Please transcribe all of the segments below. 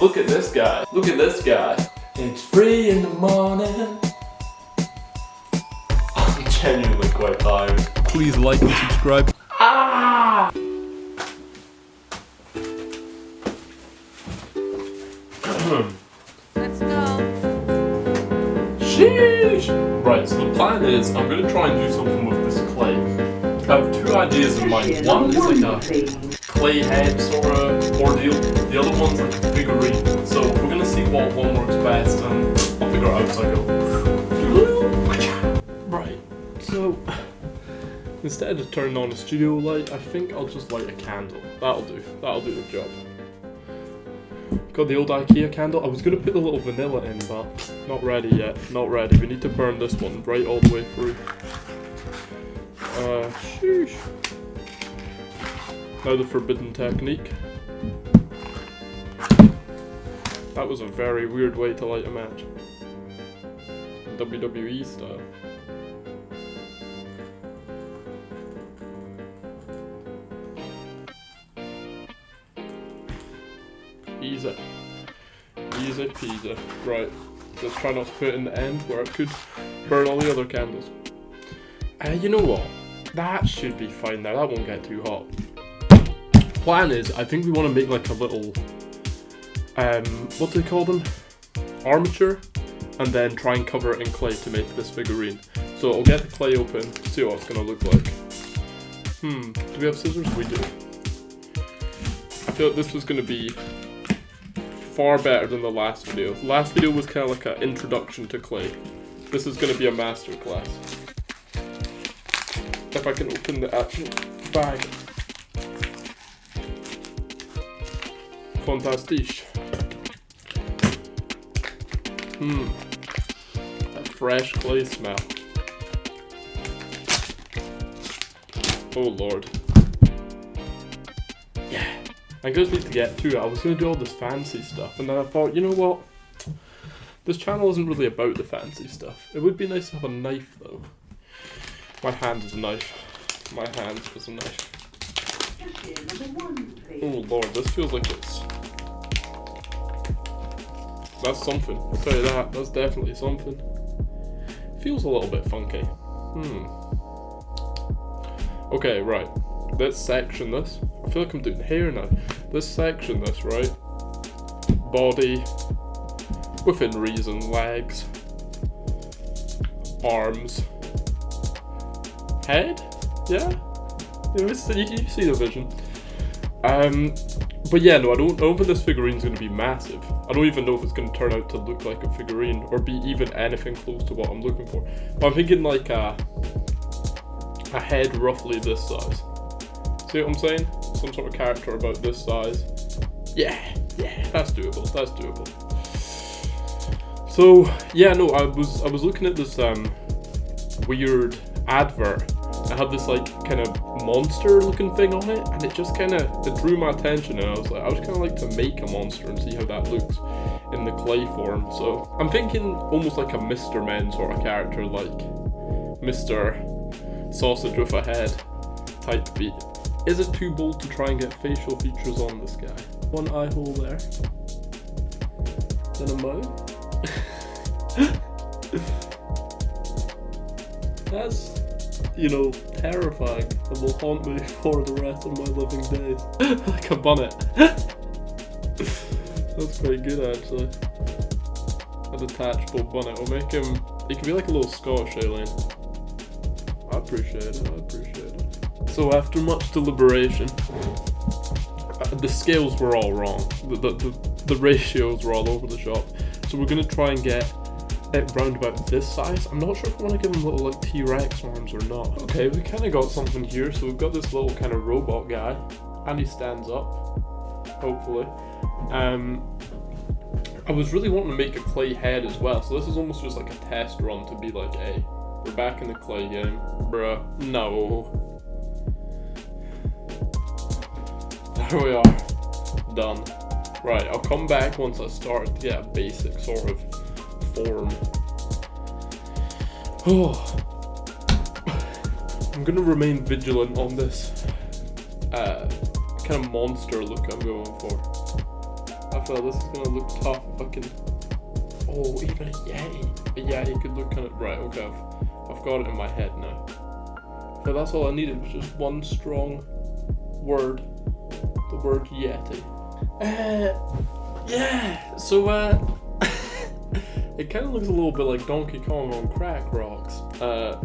Look at this guy. Look at this guy. It's 3 in the morning. I'm genuinely quite tired. Please like and subscribe. Ah! Let's go. Sheesh! Right, so the plan is I'm gonna try and do something with this clay. I have 2 ideas in mind. One is like a clay head sort of ordeal. The other one's like a figurine. So we're gonna see what one works best and I'll figure it out as I go. Right, so instead of turning on a studio light, I think I'll just light a candle. That'll do the job. Got the old IKEA candle. I was gonna put the little vanilla in, but not ready yet. Not ready. We need to burn this one right all the way through. Sheesh. Now the forbidden technique. That was a very weird way to light a match. WWE style. Easy. Easy peasy. Right. Just try not to put it in the end where it could burn all the other candles. You know what? That should be fine now. That won't get too hot. Plan is, I think we want to make like a little, what do they call them? Armature? And then try and cover it in clay to make this figurine. So I'll get the clay open, see what it's going to look like. Do we have scissors? We do. I feel like this was going to be far better than the last video. The last video was kind of like an introduction to clay. This is going to be a masterclass. If I can open the actual bag. Fantastic. That fresh clay smell. Oh lord. Yeah. I just need to get to it. I was going to do all this fancy stuff, and then I thought, you know what? This channel isn't really about the fancy stuff. It would be nice to have a knife, though. My hand is a knife. My hand is a knife. Oh lord, this feels like it's... That's something. I'll tell you that. That's definitely something. Feels a little bit funky. Okay, right. Let's section this. I feel like I'm doing hair now. Let's section this, right? Body. Within reason. Legs. Arms. Head? Yeah? You see the vision. But yeah, no, I don't think this figurine's going to be massive. I don't even know if it's going to turn out to look like a figurine or be even anything close to what I'm looking for. But I'm thinking like a head roughly this size. See what I'm saying? Some sort of character about this size. Yeah, that's doable. That's doable. So yeah, no, I was looking at this weird advert. I had this like kind of monster looking thing on it, and it just kind of drew my attention, and I was kind of like to make a monster and see how that looks in the clay form. So I'm thinking almost like a Mr. Men sort of character, like Mr. Sausage with a Head type beat. Is it too bold to try and get facial features on this guy? One eye hole there. Then a mouth. That's, you know, terrifying and will haunt me for the rest of my living days. Like a bonnet. That's quite good actually. A detachable bonnet will make him, he can be like a little Scottish alien. I appreciate it. So after much deliberation, the scales were all wrong. The ratios were all over the shop. So we're going to try and get it round about this size. I'm not sure if I want to give him little like T-Rex arms or not. Okay, we kind of got something here. So we've got this little kind of robot guy, and he stands up, hopefully. I was really wanting to make a clay head as well, so this is almost just like a test run to be like, hey, we're back in the clay game. Bruh, no. There we are. Done. Right, I'll come back once I start to get a basic sort of form. Oh. I'm gonna remain vigilant on this kind of monster look I'm going for. I feel this is gonna look tough if I can. Oh, even a Yeti. A Yeti could look kind of right. Okay, I've got it in my head now. But that's all I needed was just one strong word. The word Yeti. Yeah. So it kind of looks a little bit like Donkey Kong on crack rocks,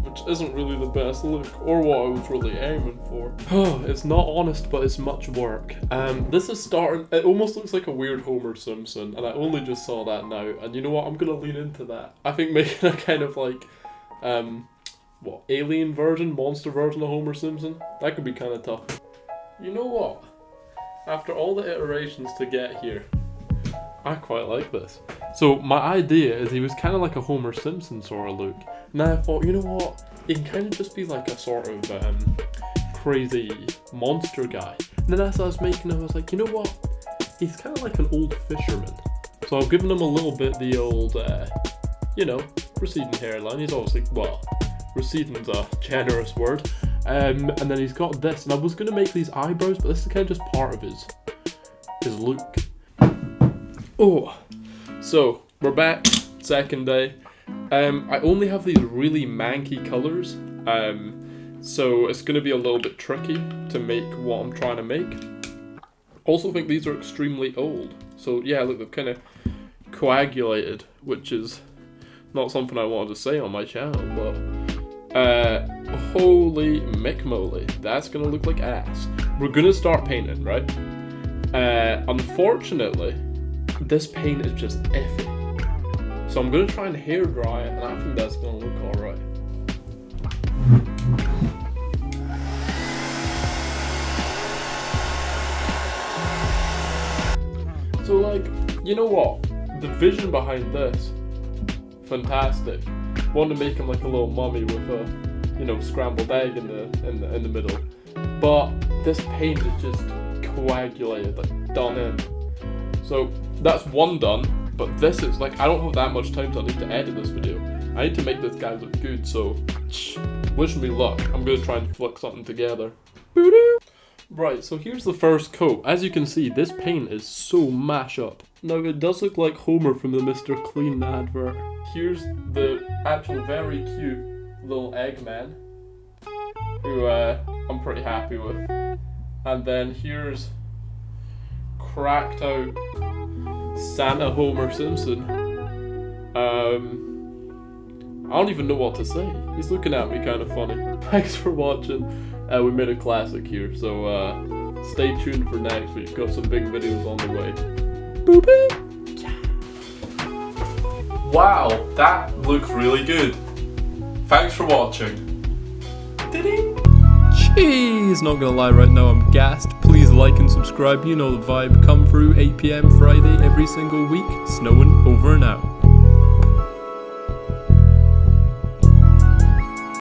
which isn't really the best look, or what I was really aiming for. It's not honest, but it's much work. This is starting, it almost looks like a weird Homer Simpson, and I only just saw that now, and you know what, I'm gonna lean into that. I think making a kind of like, alien version, monster version of Homer Simpson, that could be kind of tough. You know what? After all the iterations to get here, I quite like this. So my idea is he was kind of like a Homer Simpson sort of look. Now I thought, you know what? He can kind of just be like a sort of crazy monster guy. And then as I was making him, I was like, you know what? He's kind of like an old fisherman. So I've given him a little bit the old, receding hairline. He's obviously, receding's a generous word. And then he's got this. And I was going to make these eyebrows, but this is kind of just part of his look. Oh, so we're back, second day. I only have these really manky colors, so it's going to be a little bit tricky to make what I'm trying to make. Also think these are extremely old, so yeah, look, they've kind of coagulated, which is not something I wanted to say on my channel, but holy McMoly, that's going to look like ass. We're going to start painting, right? Unfortunately, this paint is just iffy. So I'm going to try and hair dry it, and I think that's going to look alright. So like, you know what? The vision behind this, fantastic. Want to make him like a little mummy with a, scrambled egg in the middle. But this paint is just coagulated, like done in. So that's one done, but this is like, I don't have that much time, so I need to edit this video. I need to make this guy look good, so wish me luck. I'm gonna try and flick something together. Right, so here's the first coat. As you can see, this paint is so mash up. Now it does look like Homer from the Mr. Clean advert. Here's the actual very cute little Eggman, who I'm pretty happy with. And then here's cracked out Santa Homer Simpson. I don't even know what to say. He's looking at me kind of funny. Thanks for watching. We made a classic here, so stay tuned for next week. Got some big videos on the way. Boopy! Yeah. Wow, that looks really good. Thanks for watching. Ding! Jeez, not gonna lie, right now I'm gassed. Please like and subscribe, you know the vibe. Come through 8 PM Friday every single week. Snowen over and out.